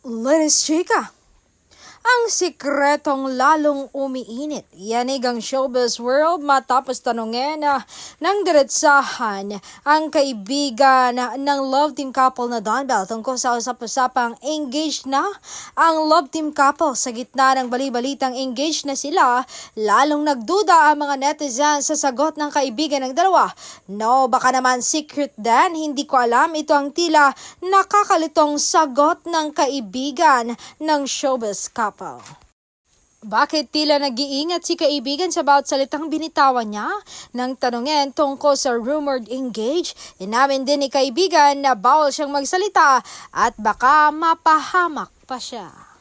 Let's chika! Ang sikretong lalong umiinit. Yanig ang showbiz world matapos tanungin ng diretsahan ang kaibigan ng love team couple na Don Bell tungkol sa usap-usapang engaged na ang love team couple. Sa gitna ng bali-balitang engaged na sila, lalong nagduda ang mga netizens sa sagot ng kaibigan ng dalawa. No, baka naman secret din, hindi ko alam. Ito ang tila nakakalitong sagot ng kaibigan ng showbiz couple. Bakit tila nag-iingat si kaibigan sa bawat salitang binitawan niya? Nang tanungin tungkol sa rumored engage, inamin din ni kaibigan na bawal siyang magsalita at baka mapahamak pa siya.